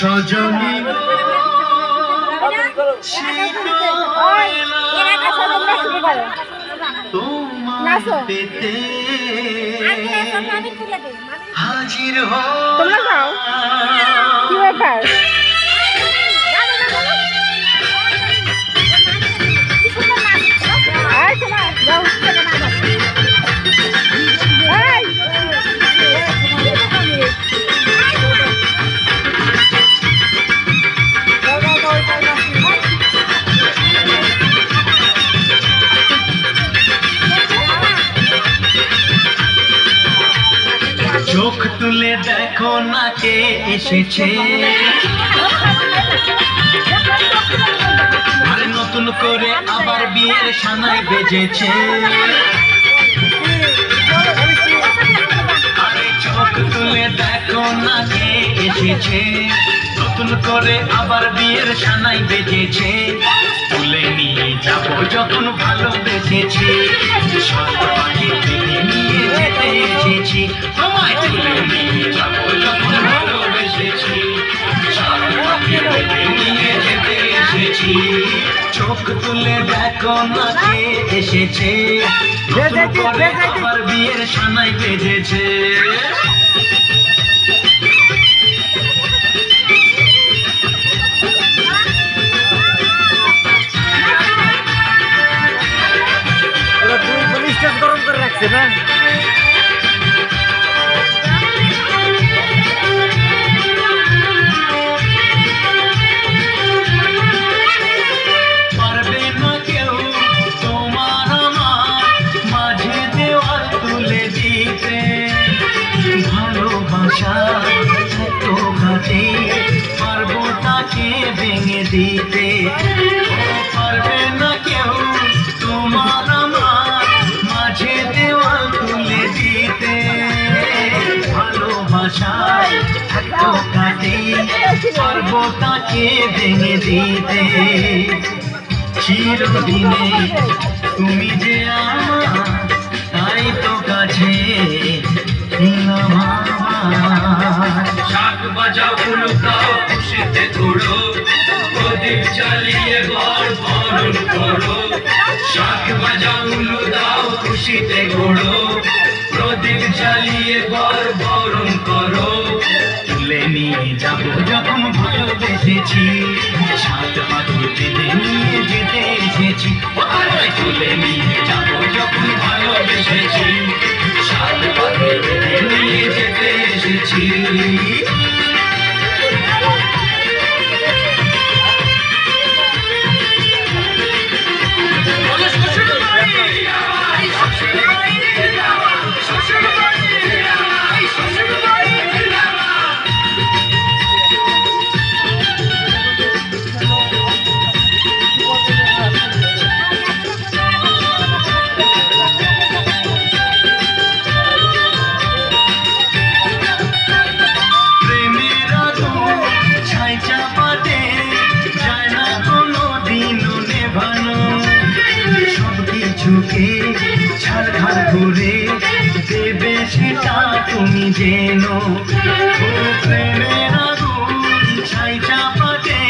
সজনী তোমার পেতে হাজির তোমরা যাও কি ব্যাপার চোখ তুলে দেখো না কে এসেছে আরে নতুন করে আবার বিয়ের সানাই বেজেছে আরে চোখ তুলে দেখো না কে এসেছে নতুন করে আবার বিয়ের সানাই বেজেছে তুলে নিয়ে যাবো যখন ভালোবেসেছি সাত পাখি তুলে নিয়ে যেতে এসেছি তোমায় তুলে নিয়ে যাবো যখন ভালোবেসেছি সাত পাখি তুলে নিয়ে যেতে এসেছি চোখ তুলে দেখো না কে এসেছে নতুন করে আবার বিয়ের সানাই বেজেছে গরম করে রাখছে না পারবে না কেউ তোমার আমার মাঝে দেওয়াল তুলে দিতে ভালোবাসা তো ঘাটে পারবো তাকে ভেঙে দিতে পারবে না কেউ তোমার আমার মাঝে দেওয়াল তুলে দিতে ভালোবাসায় এত কাটে পারবো তাকে ভেঙে দিতে চিরদিনে তুমি যে আমার তাই তো কাছে শাক বাজাও উলুকাও খুশিতে ঘুরো প্রদীপ জ্বালিয়ে ঘর বরণ করো শাক বাজাও উলু দাও খুশিতে ঘুরো প্রদীপ জ্বালিয়ে ঘর বরণ করো তুলে নিয়ে যাবো যখন ভালোবেসেছি সাত পাখি তুলে নিয়ে যেতে এসেছি তুলে নিয়ে যাবো যখন ভালোবেসেছি সাত পাখি তুলে নিয়ে যেতে এসেছি ছাড়খাড় করে দেবে সেটা তুমি জেনো প্রেমের আগুন ছাই চাপাতে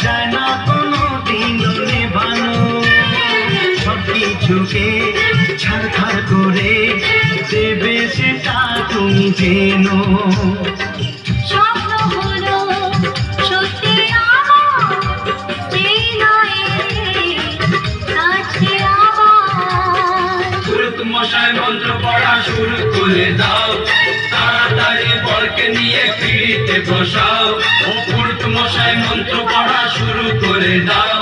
যায় না কোনো দিন নেভানো সব কিছুকে ছাড়খাড় করে দেবে সেটা তুমি জেনো মশাই মন্ত্র পড়া শুরু করে দাও তাড়াতাড়ি বরকে নিয়ে পিড়িতে বসাও পুরুত মশাই মন্ত্র পড়া শুরু করে দাও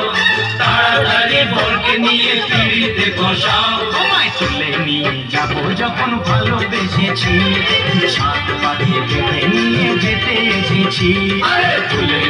তাড়াতাড়ি বরকে নিয়ে পিড়িতে বসাও তোমায় তুলে নিয়ে যাবো যখন ভালোবেসেছি সাত পাখি তুলে নিয়ে যেতে এসেছি তুলে